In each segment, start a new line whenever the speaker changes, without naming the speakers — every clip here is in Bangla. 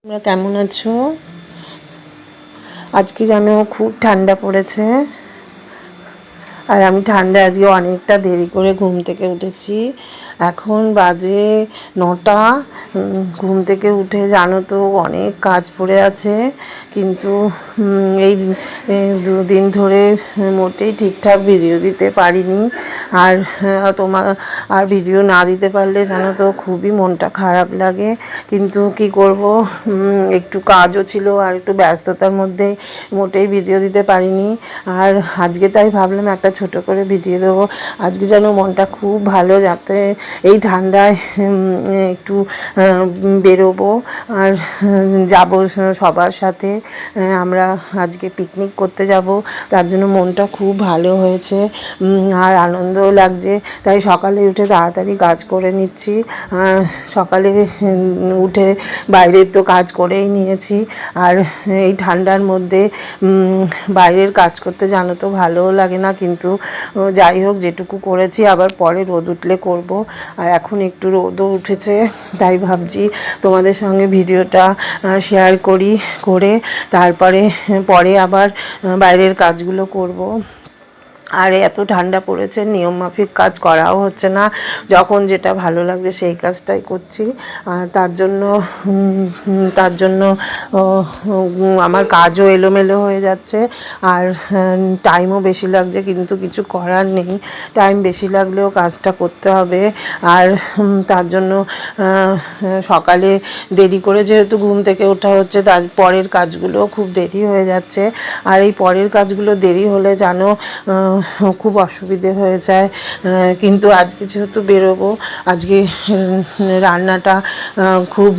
তোমরা কেমন আছো? আজকে জানো খুব ঠান্ডা পড়েছে, আর আমি ঠান্ডায় আজকে অনেকটা দেরি করে ঘুম থেকে উঠেছি। এখন বাজে 9টা। ঘুম থেকে উঠে জানো তো অনেক কাজ পড়ে আছে, কিন্তু এই 2 দিন ধরে মোটেই ঠিকঠাক ভিডিও দিতে পারিনি। আর আর ভিডিও না দিতে পারলে জানো তো খুবই মনটা খারাপ লাগে, কিন্তু কি করব, একটু কাজও ছিল আর একটু ব্যস্ততার মধ্যে মোটেই ভিডিও দিতে পারিনি। আর আজকে তাই ভাবলাম একটা ছোট করে ভিডিও দেবো। আজকে যেন মনটা খুব ভালো, যাতে এই ঠান্ডায় একটু বেরোবো আর যাব সবার সাথে। আমরা আজকে পিকনিক করতে যাব, তার জন্য মনটা খুব ভালো হয়েছে আর আনন্দও লাগছে। তাই সকালে উঠে তাড়াতাড়ি কাজ করে নিচ্ছি। সকালে উঠে বাইরের তো কাজ করেই নিয়েছি, আর এই ঠান্ডার মধ্যে বাইরের কাজ করতে জানো তো ভালোও লাগে না, কিন্তু যাই হোক যেটুকু করেছি, আবার পরে রোদ উঠলে করব। আর এখন একটু রোদও উঠেছে, তাই ভাবছি তোমাদের সঙ্গে ভিডিওটা শেয়ার করে তারপরে পরে আবার বাইরের কাজগুলো করব। আর এত ঠান্ডা পড়েছে, নিয়ম মাফিক কাজ করাও হচ্ছে না, যখন যেটা ভালো লাগছে সেই কাজটাই করছি। আর তার জন্য আমার কাজও এলোমেলো হয়ে যাচ্ছে, আর টাইমও বেশি লাগছে, কিন্তু কিছু করার নেই। টাইম বেশি লাগলেও কাজটা করতে হবে। আর তার জন্য সকালে দেরি করে যেহেতু ঘুম থেকে ওঠা হচ্ছে, তার পরের কাজগুলো খুব দেরি হয়ে যাচ্ছে। আর এই পরের কাজগুলো দেরি হলে জানো খুব অসুবিধে হয়ে যায়। কিন্তু আজকে যেহেতু বেরোবো, আজকে রান্নাটা খুব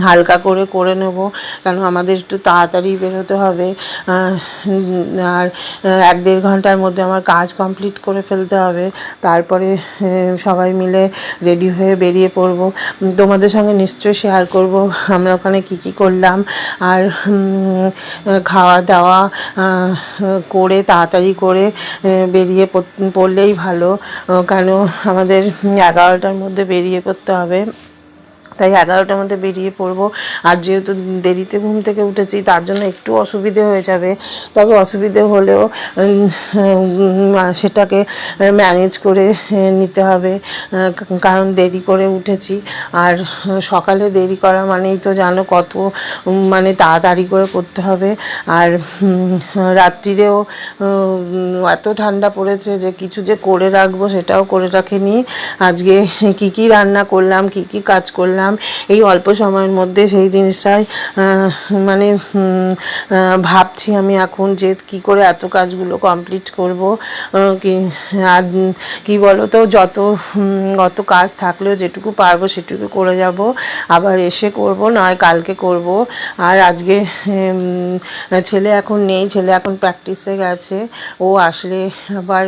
হালকা করে নেব, কারণ আমাদের একটু তাড়াতাড়ি বেরোতে হবে। আর 1-1.5 ঘন্টার মধ্যে আমার কাজ কমপ্লিট করে ফেলতে হবে, তারপরে সবাই মিলে রেডি হয়ে বেরিয়ে পড়ব। তোমাদের সঙ্গে নিশ্চয়ই শেয়ার করব আমরা ওখানে কী করলাম। আর খাওয়া দাওয়া করে তাড়াতাড়ি করে বেরিয়ে পড়লেই ভালো, কেন আমাদের 11টার মধ্যে বেরিয়ে পড়তে হবে। তাই 11টার মধ্যে বেরিয়ে পড়বো। আর যেহেতু দেরিতে ঘুম থেকে উঠেছি, তার জন্য একটু অসুবিধে হয়ে যাবে, তবে অসুবিধে হলেও সেটাকে ম্যানেজ করে নিতে হবে, কারণ দেরি করে উঠেছি। আর সকালে দেরি করা মানেই তো জানো কত তাড়াতাড়ি করে করতে হবে। আর রাত্রিরেও এত ঠান্ডা পড়েছে যে কিছু যে করে রাখবো সেটাও করে রাখিনি। আজকে কি রান্না করলাম, কি কাজ করলাম এই অল্প সময়ের মধ্যে, সেই জিনিসটাই ভাবছি আমি এখন, যে কি করে এত কাজগুলো কমপ্লিট করব। আর কি বলো তো, যত কাজ থাকলেও যেটুকু পারবো সেটুকু করে যাব, আবার এসে করব, নয় কালকে করব। আর আজকে ছেলে এখন নেই, ছেলে এখন প্র্যাকটিসে গেছে, ও আসলে আবার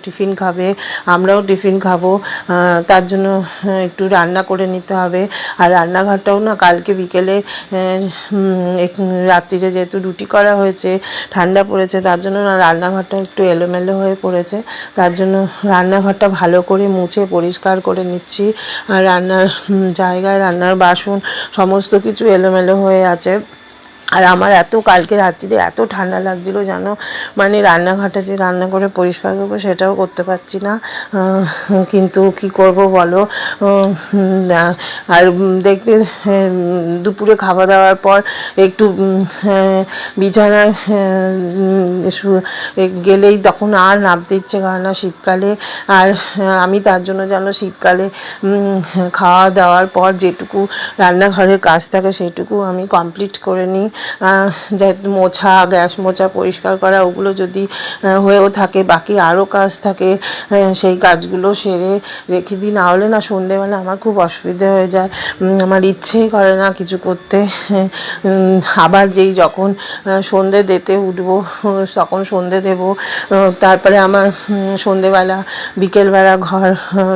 টিফিন খাবে, আমরাও টিফিন খাবো, তার জন্য একটু রান্না করে নিতে হবে। আর রান্নাঘরটাও না কালকে বিকেলে রাত্রিরে যেহেতু রুটি করা হয়েছে, ঠান্ডা পড়েছে, তার জন্য না রান্নাঘরটা একটু এলোমেলো হয়ে পড়েছে। তার জন্য রান্নাঘরটা ভালো করে মুছে পরিষ্কার করে নিচ্ছি। আর রান্নার জায়গায় রান্নার বাসন সমস্ত কিছু এলোমেলো হয়ে আছে। আর আমার কালকে রাত্রিরে এত ঠান্ডা লাগছিল জানো, রান্নাঘরটা যে রান্না করে পরিষ্কার করবো সেটাও করতে পারছি না, কিন্তু কি করব বলো। আর দেখবে দুপুরে খাওয়া দাওয়ার পর একটু বিছানায় গেলেই তখন আর নামতে ইচ্ছে করে না শীতকালে। আর আমি তার জন্য জানো শীতকালে খাওয়া দাওয়ার পর যেটুকু রান্নাঘরের কাজ থাকে সেটুকু আমি কমপ্লিট করে নিই। যেহেতু মোছা, গ্যাস মোছা, পরিষ্কার করা, ওগুলো যদি হয়েও থাকে, বাকি আরও কাজ থাকে, সেই কাজগুলো সেরে রেখে দিই, না হলে না সন্ধেবেলা আমার খুব অসুবিধে হয়ে যায়, আমার ইচ্ছেই করে না কিছু করতে। আবার যখন সন্ধে দিতে উঠবো, তখন সন্ধে দেবো, তারপরে আমার সন্ধেবেলা বিকেলবেলা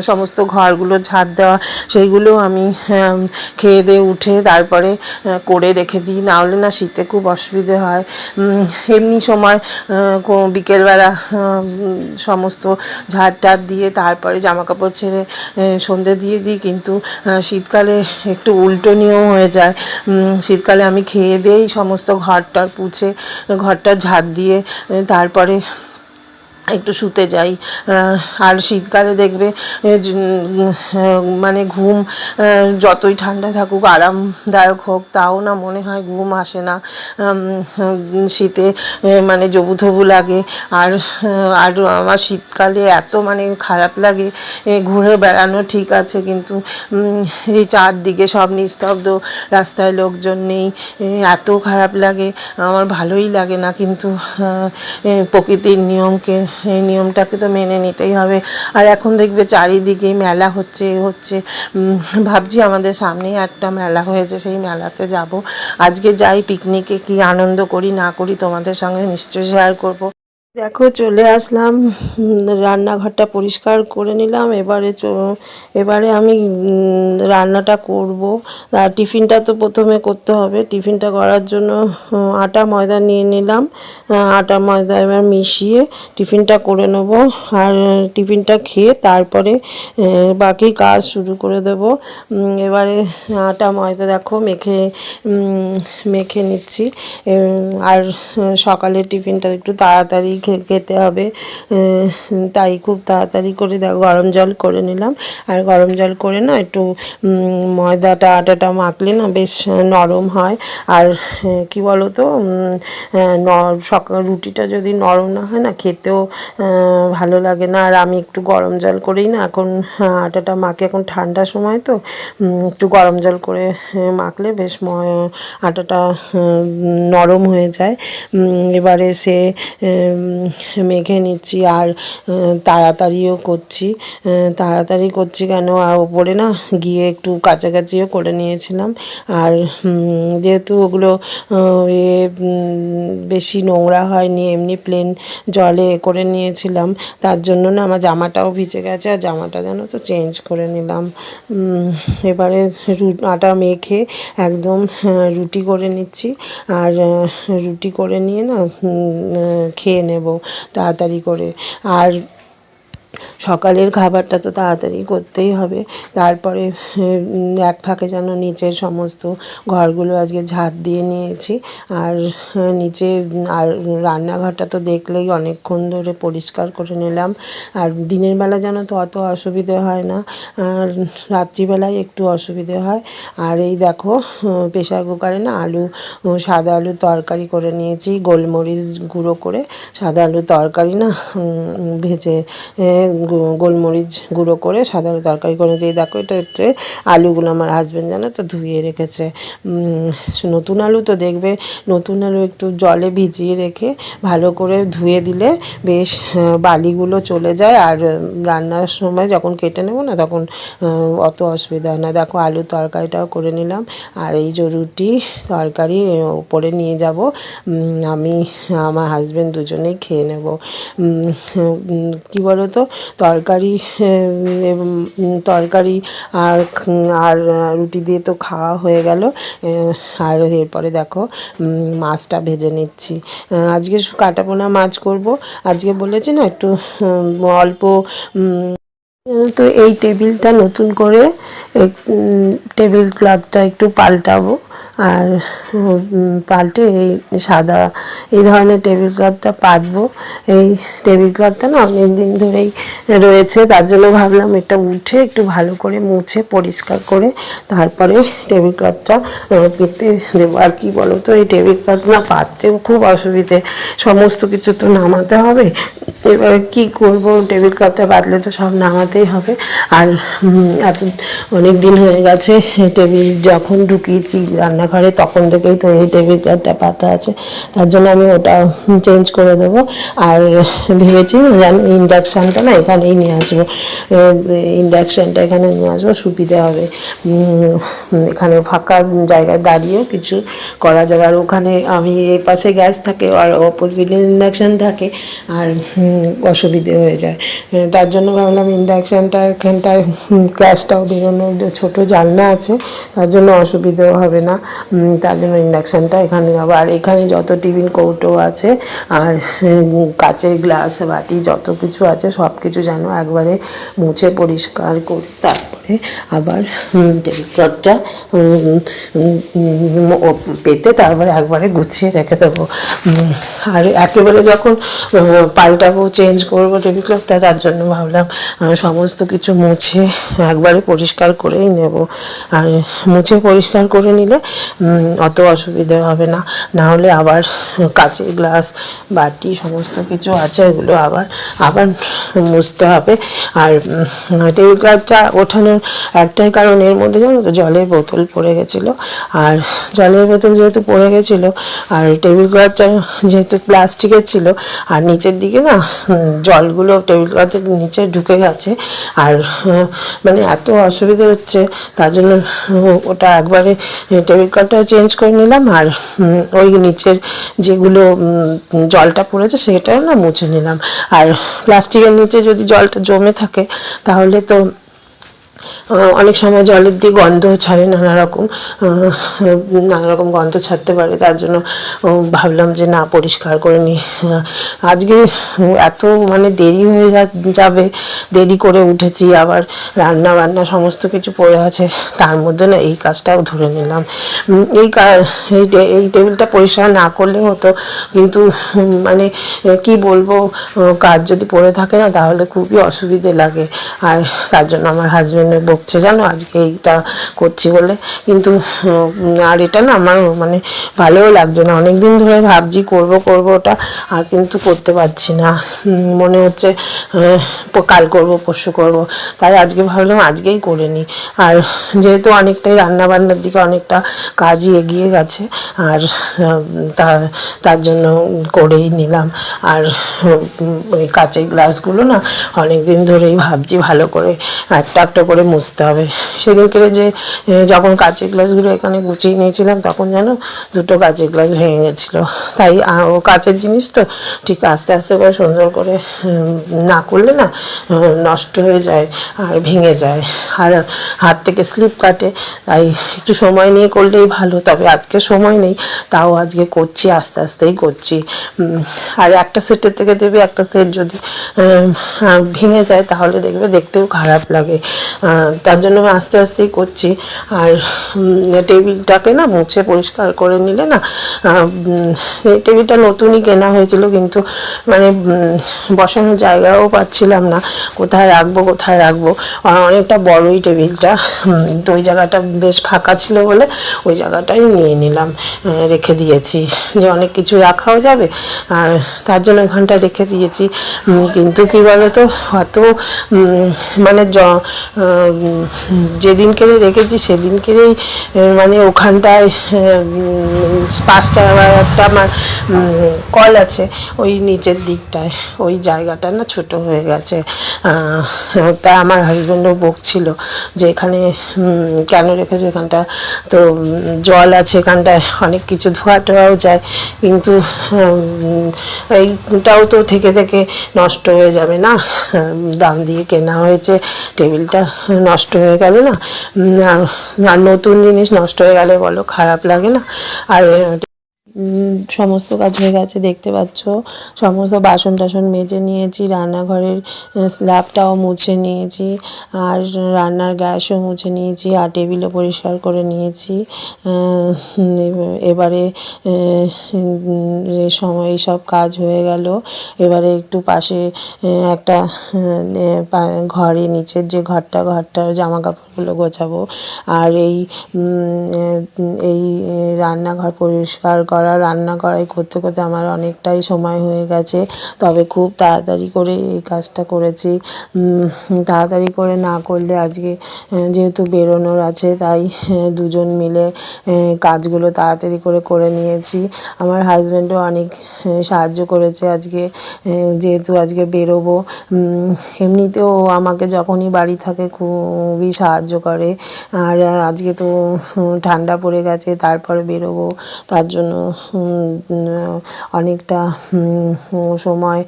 সমস্ত ঘরগুলো ঝাড় দেওয়া, সেইগুলো আমি খেয়ে দিয়ে উঠে তারপরে করে রেখে দিই, না হলে না না শীতে খুব অসুবিধে হয়। এমনি সময় বিকেলবেলা সমস্ত ঝাড় টাড় দিয়ে তারপরে জামা কাপড় ছেড়ে সন্ধে দিয়ে দিই, কিন্তু শীতকালে একটু উল্টো নিয়ম হয়ে যায়। শীতকালে আমি খেয়ে দিয়েই সমস্ত ঘরটার পুছে ঘরটা ঝাড় দিয়ে তারপরে একটু শুতে যাই। আর শীতকালে দেখবে মানে ঘুম যতই ঠান্ডা থাকুক আরামদায়ক হোক তাও না মনে হয় ঘুম আসে না। শীতে মানে জবুথবু লাগে। আর আর আমার শীতকালে এত মানে খারাপ লাগে, ঘুরে বেড়ানো ঠিক আছে কিন্তু এই চারদিকে সব নিস্তব্ধ, রাস্তায় লোকজন নেই, এত খারাপ লাগে, আমার ভালোই লাগে না। কিন্তু প্রকৃতির নিয়মকে, এই নিয়মটাকে তো মেনে নিতেই হবে। আর এখন দেখবে চারিদিকেই মেলা হচ্ছে ভাবছি আমাদের সামনেই একটা মেলা হয়েছে, সেই মেলাতে যাব। আজকে যাই পিকনিকে, কি আনন্দ করি না করি তোমাদের সঙ্গে নিশ্চয়ই শেয়ার করব। দেখো চলে আসলাম, রান্নাঘরটা পরিষ্কার করে নিলাম। এবারে আমি রান্নাটা করব। আর টিফিনটা তো প্রথমে করতে হবে। টিফিনটা করার জন্য আটা ময়দা নিয়ে নিলাম। আটা ময়দা এবার মিশিয়ে টিফিনটা করে নেব। আর টিফিনটা খেয়ে তারপরে বাকি কাজ শুরু করে দেব। এবারে আটা ময়দা দেখো মেখে নিচ্ছি। আর সকালের টিফিনটা একটু তাড়াতাড়ি খেতে হবে, তাই খুব তাড়াতাড়ি করে দেখো গরম জল করে নিলাম। আর গরম জল করে না একটু আটাটা মাখলে না বেশ নরম হয়। আর কি বলো তো, রুটিটা যদি নরম না হয় না খেতেও ভালো লাগে না। আর আমি একটু গরম জল করেই না এখন আটাটা মাখি। এখন ঠান্ডার সময় তো একটু গরম জল করে মাখলে বেশ আটাটা নরম হয়ে যায়। এবারে সে মেখে নিচ্ছি আর তাড়াতাড়ি করছি কেন, আর ওপরে না গিয়ে একটু কাছাকাছিও করে নিয়েছিলাম। আর যেহেতু ওগুলো বেশি নোংরা হয়নি, এমনি প্লেন জলে করে নিয়েছিলাম, তার জন্য না আমার জামাটাও ভিজে গেছে। আর জামাটা যেন তো চেঞ্জ করে নিলাম। এবারে আটা মেখে একদম রুটি করে নিচ্ছি। আর রুটি করে নিয়ে না খেয়ে নেব তাড়াতাড়ি করে। আর সকালের খাবারটা তো তাড়াতাড়ি করতেই হবে। তারপরে এক ফাঁকে যেন নিচের সমস্ত ঘরগুলো আজকে ঝাড় দিয়ে নিয়েছি। আর নিচে আর রান্নাঘরটা তো দেখলেই অনেকক্ষণ ধরে পরিষ্কার করে নিলাম। আর দিনের বেলা যেন তো অত অসুবিধে হয় না, আর রাত্রিবেলায় একটু অসুবিধে হয়। আর এই দেখো প্রেশার কুকারে না সাদা আলুর তরকারি করে নিয়েছি, গোলমরিচ গুঁড়ো করে সাদা আলুর তরকারি না ভেজে গোলমরিচ গুঁড়ো করে সাদা আলুর তরকারি করে দিয়ে দেখো এটা হচ্ছে আলুগুলো আমার হাজব্যান্ড জানো তো ধুয়ে রেখেছে। নতুন আলু তো দেখবে, নতুন আলু একটু জলে ভিজিয়ে রেখে ভালো করে ধুয়ে দিলে বেশ বালিগুলো চলে যায়। আর রান্নার সময় যখন কেটে নেবো না তখন অত অসুবিধা হয় না। দেখো আলুর তরকারিটাও করে নিলাম। আর এই যে রুটি তরকারি ওপরে নিয়ে যাব, আমি আমার হাজব্যান্ড দুজনেই খেয়ে নেব। কি বলো তো, তরকারি আর রুটি দিয়ে তো খাওয়া হয়ে গেল। আর এরপরে দেখো মাছটা ভেজে নিচ্ছি। আজকে কাটাপোনা মাছ করব। আজকে বলেছি না একটু অল্প। তো এই টেবিলটা নতুন করে টেবিল ক্লথটা একটু পাল্টাবো। আর পাল্টে এই ধরনের টেবিল ক্লথটা পাতবো। এই টেবিল ক্লথটা না অনেক দিন ধরেই রয়েছে, তার জন্য ভাবলাম এটা উঠে একটু ভালো করে মুছে পরিষ্কার করে তারপরে টেবিল ক্লথটা পেতে দেবো। আর কি বলো তো, এই টেবিল ক্লথ না পাততেও খুব অসুবিধে, সমস্ত কিছু তো নামাতে হবে। এবার কি করব, টেবিল ক্লথটা পাতলে তো সব নামাতেই হবে। আর এত অনেক দিন হয়ে গেছে টেবিল যখন ঢুকিয়েছি রান্নাঘরে তখন থেকেই তো এই টেবিল ক্লথটা পাতা আছে, তার জন্য আমি ওটা চেঞ্জ করে দেবো। আর ভেবেছি ইন্ডাকশানটা না এখানেই নিয়ে আসবো, ইন্ডাকশানটা এখানে নিয়ে আসবো, সুবিধে হবে। এখানে ফাঁকা জায়গায় দাঁড়িয়েও কিছু করা যাবে। আর ওখানে আমি এই পাশে গ্যাস থাকে আর অপোজিটে ইন্ডাকশান থাকে। আর অসুবিধে হয়ে যায়। তার জন্য ভাবলাম ইন্ডাকশানটা এখানটায় গ্যাসটাও বেরোনোর ছোটো জানলা আছে, তার জন্য অসুবিধেও হবে না। তার জন্য ইন্ডাকশানটা এখানে আবার এখানে যত টিফিন কৌটো আছে আর কাচের গ্লাস বাটি যত কিছু আছে সব কিছু যেন একবারে মুছে পরিষ্কার করে তারপরে আবার টেবিল ক্লথটা পেতে তারপরে একবারে গুছিয়ে রেখে দেবো। আর একেবারে যখন পাল্টাবো চেঞ্জ করবো টেবিল ক্লথটা, তার জন্য ভাবলাম সমস্ত কিছু মুছে একবারে পরিষ্কার করেই নেব। আর মুছে পরিষ্কার করে নিলে অত অসুবিধে হবে না। না হলে আবার কাচের গ্লাস বাটি সমস্ত কিছু আছে এগুলো আবার আবার মুছতে হবে। আর টেবিল ক্লথটা ওঠানোর একটাই কারণ, এর মধ্যে জানো তো জলের বোতল পড়ে গেছিলো। আর জলের বোতল যেহেতু পড়ে গেছিলো আর টেবিল ক্লথটা যেহেতু প্লাস্টিকের ছিল আর নিচের দিকে না জলগুলো টেবিল ক্লথের নিচে ঢুকে গেছে, আর মানে এত অসুবিধা হচ্ছে, তার জন্য ওটা একবারে টেবিল ক্লথটা চেঞ্জ করে নিলাম। আর ওই নিচের যেগুলো জলটা পড়েছে সেটাও না মুছে নিলাম। আর প্লাস্টিকের নিচে যদি জলটা জমে থাকে তাহলে তো অনেক সময় জলের দিয়ে গন্ধ ছাড়ে, নানা রকম গন্ধ ছাড়তে পারে। তার জন্য ভাবলাম যে না, পরিষ্কার করে নিই। আজকে এত মানে দেরি হয়ে যাবে, দেরি করে উঠেছি, আবার রান্না বান্না সমস্ত কিছু পড়ে আছে, তার মধ্যে না এই কাজটাও ধরে নিলাম। এই টেবিলটা পরিষ্কার না করলে হতো, কিন্তু মানে কি বলবো, কাজ যদি পড়ে থাকে না তাহলে খুবই অসুবিধে লাগে। আর তার জন্য আমার হাজবেন্ডের বকছে জানো আজকে এইটা করছি বলে। কিন্তু আর এটা না আমার মানে ভালোও লাগছে না, অনেকদিন ধরে ভাবছি করব ওটা, আর কিন্তু করতে পারছি না। মনে হচ্ছে কাল করব পরশু করব, তাই আজকে ভাবলাম আজকেই করে নিই। আর যেহেতু অনেকটাই রান্না বান্নার দিকে অনেকটা কাজই এগিয়ে গেছে, আর তার জন্য করেই নিলাম। আর ওই কাঁচের গ্লাসগুলো না অনেক দিন ধরেই ভাবছি ভালো করে একটা একটা করে মুছতে হবে। সেদিনকে যে যখন কাঁচের গ্লাসগুলো এখানে গুছিয়ে নিয়েছিলাম তখন যেন দুটো কাঁচের গ্লাস ভেঙে গেছিলো। তাই ও কাঁচের জিনিস তো ঠিক আস্তে আস্তে করে সুন্দর করে না করলে না নষ্ট হয়ে যায় আর ভেঙে যায়, আর হাত থেকে স্লিপ কাটে। তাই একটু সময় নিয়ে করলেই ভালো, তবে আজকে সময় নেই, তাও আজকে করছি, আস্তে আস্তেই করছি। আর একটা সেটের থেকে দেবে একটা সেট যদি ভেঙে যায় তাহলে দেখবে দেখতেও খারাপ লাগে, তার জন্য আমি আস্তে আস্তেই করছি। আর টেবিলটাকে না মুছে পরিষ্কার করে নিলে না, এই টেবিলটা নতুনই কেনা হয়েছিল, কিন্তু মানে বসানোর জায়গাও পাচ্ছিলাম না, কোথায় রাখবো। অনেকটা বড়ই টেবিলটা, তো ওই জায়গাটা বেশ ফাঁকা ছিল বলে ওই জায়গাটাই নিয়ে নিলাম, রেখে দিয়েছি যে অনেক কিছু রাখাও যাবে, আর তার জন্য ওখানটা রেখে দিয়েছি। কিন্তু কী বলতো, অত মানে যেদিনকে রেখেছি সেদিনকেই মানে ওখানটায় 5টা একটা আমার কল আছে ওই নিচের দিকটায়, ওই জায়গাটা না ছোট হয়ে গেছে। তা আমার হাজব্যান্ডও বকছিল যে এখানে কেন রেখেছো, এখানটা তো জল আছে, এখানটায় অনেক কিছু ধোয়া টোয়াও যায়, কিন্তু এইটাও তো থেকে থেকে নষ্ট হয়ে যাবে না, দাম দিয়ে কেনা হয়েছে টেবিলটা, নষ্ট হয়ে গেলে না, আর নতুন জিনিস নষ্ট হয়ে গেলে বলো খারাপ লাগে না। আর সমস্ত কাজ হয়ে গেছে দেখতে পাচ্ছ, সমস্ত বাসন টাসন মেজে নিয়েছি, রান্নাঘরের স্ল্যাবটাও মুছে নিয়েছি, আর রান্নার গ্যাসও মুছে নিয়েছি, আর টেবিলও পরিষ্কার করে নিয়েছি। এবারে সময় সব কাজ হয়ে গেল। এবারে একটু পাশে একটা ঘরে নিচের যে ঘরটার জামা কাপড়গুলো গোছাবো। আর এই রান্নাঘর পরিষ্কার রান্না করাই করতে করতে আমার অনেকটাই সময় হয়ে গেছে, তবে খুব তাড়াতাড়ি করে এই কাজটা করেছি। তাড়াতাড়ি করে না করলে আজকে যেহেতু বেরোনোর আছে, তাই দুজন মিলে কাজগুলো তাড়াতাড়ি করে নিয়েছি। আমার হাজব্যান্ডও অনেক সাহায্য করেছে আজকে, যেহেতু আজকে বেরোবো। এমনিতেও আমাকে যখনই বাড়ি থাকে খুবই সাহায্য করে, আর আজকে তো ঠান্ডা পড়ে গেছে, তারপরে বেরোবো, তার জন্য অনেকটা সময়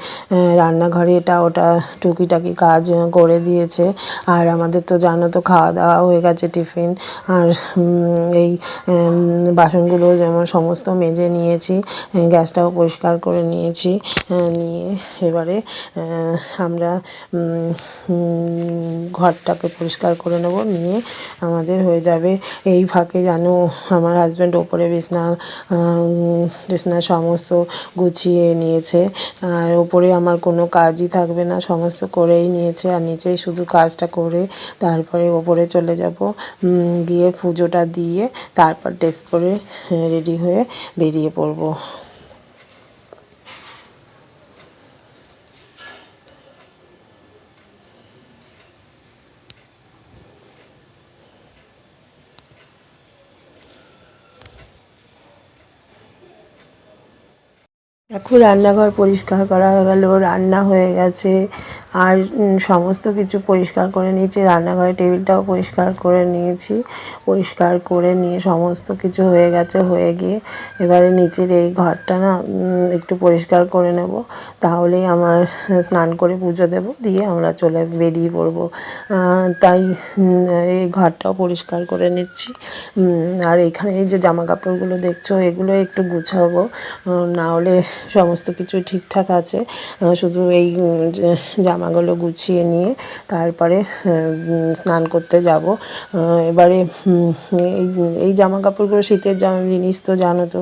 রান্নাঘরে এটা ওটা টুকিটাকি কাজ করে দিয়েছে। আর আমাদের তো জানো তো খাওয়া দাওয়া হয়ে গেছে, টিফিন। আর এই বাসনগুলো যেমন সমস্ত মেজে নিয়েছি, গ্যাসটাও পরিষ্কার করে নিয়েছি। নিয়ে এবারে আমরা ঘরটাকে পরিষ্কার করে নেব, নিয়ে আমাদের হয়ে যাবে। এই ফাঁকে জানো আমার হাজব্যান্ড ওপরে বিছনা সমস্ত গুছিয়ে নিয়েছে। আর ওপরে আমার কোনো কাজই থাকবে না, সমস্ত করেই নিয়েছে। আর নিচেই শুধু কাজটা করে তারপরে ওপরে চলে যাব, গিয়ে পুজোটা দিয়ে তারপর ড্রেস পরে রেডি হয়ে বেরিয়ে পড়বো। এখন রান্নাঘর পরিষ্কার করা হয়ে গেল, রান্না হয়ে গেছে। আর সমস্ত কিছু পরিষ্কার করে নিয়েছি, রান্নাঘরের টেবিলটাও পরিষ্কার করে নিয়েছি। পরিষ্কার করে নিয়ে সমস্ত কিছু হয়ে গেছে। হয়ে গিয়ে এবারে নিচের এই ঘরটা না একটু পরিষ্কার করে নেব, তাহলেই আমার স্নান করে পুজো দেব, দিয়ে আমরা বেরিয়ে পড়বো। তাই এই ঘরটাও পরিষ্কার করে নিচ্ছি। আর এখানে এই যে জামা কাপড়গুলো দেখছো, এগুলো একটু গুছাবো, না হলে সমস্ত কিছু ঠিকঠাক আছে। শুধু এই জামাগুলো গুছিয়ে নিয়ে তারপরে স্নান করতে যাব। এবারে এই জামা কাপড়গুলো শীতের জিনিস তো জানো তো।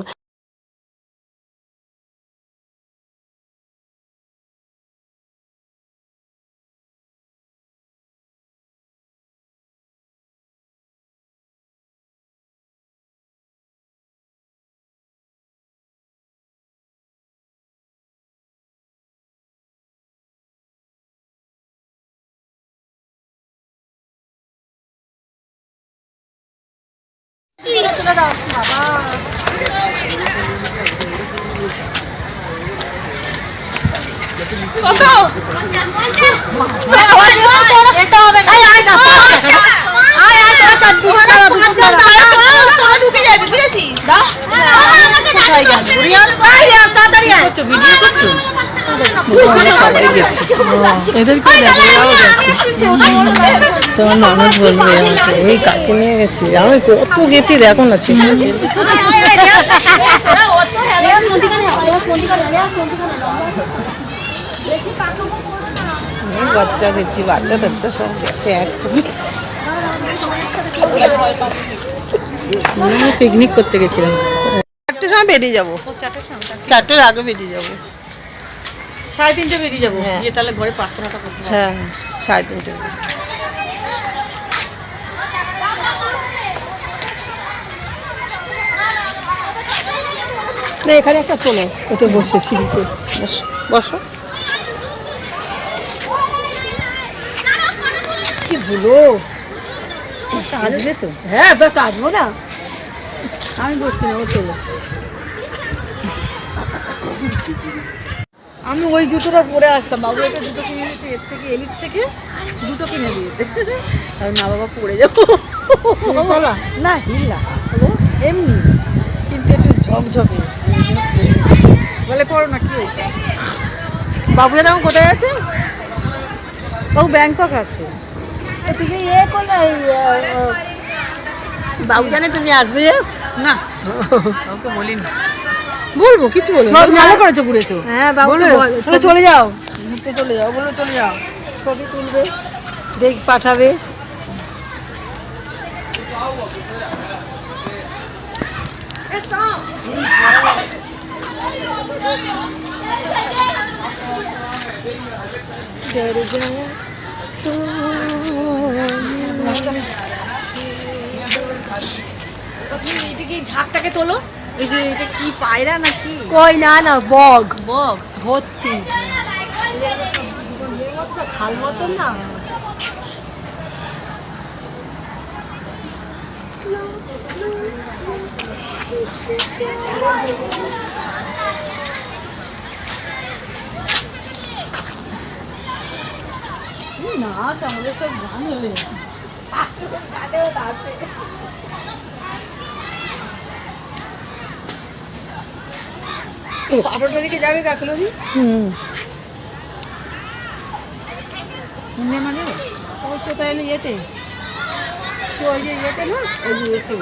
তোমার ননদ বলবে আমাকে, এই কাকে নিয়ে গেছি, আমি কত গেছি দেখো না ছিল। বাচ্চা গেছি, বাচ্চা টাচ্চা সব গেছে একদমই। পিকনিক করতে গেছিলাম। 4টের সময় বেরিয়ে যাবো, 4টের আগে বেরিয়ে যাবো, 3:30 বেরিয়ে যাবো। তাহলে ঘরে প্রার্থনাটা করতে হবে। হ্যাঁ 3:30। না এখানে একটা চলো, ওতে বসে সিঁড়িতে বসো। কি ভুলো কাজবে তো। হ্যাঁ কাজবো না, আমি বসছি না, ও চলো। আমি ওই জুতোটা পরে আসতাম, বাবু একটা জুতো কিনে দিয়েছে এর থেকে, এলিট থেকে দুটো কিনে দিয়েছে। আর মা বাবা পরে যাবো না, হিল্লা এমনি কিন্তু একটু ঝকঝকে বলে পড়ো না। কি হয়েছে? বাবু যেন কোথায় আছে? বাবু ব্যাংকক আছে। তুমি ইয়ে করলে বাবু জানে তুমি আসবে না, কাউকে বলিনি। বলবো কিছু বলবো, ভালো করেছো ঘুরেছো। হ্যাঁ বাবু চলে যাও, ঘুরতে চলে যাও, বলে চলে যাও, ছবি তুলবে, দেখ পাঠাবে। ঝাঁকটাকে তোলো। এই যে এটা কি পায়রা নাকি? কই না না, বগ বগ ভর্তি খাল মতন না। নাচ আমাদের সব গান হলে
আঠারোটা দিকে যাবে কাকলো দি
হুম
মানে ওই তো তাহলে ইয়েতে তো ওই যে ইয়েতে না ওই যে ইয়েতে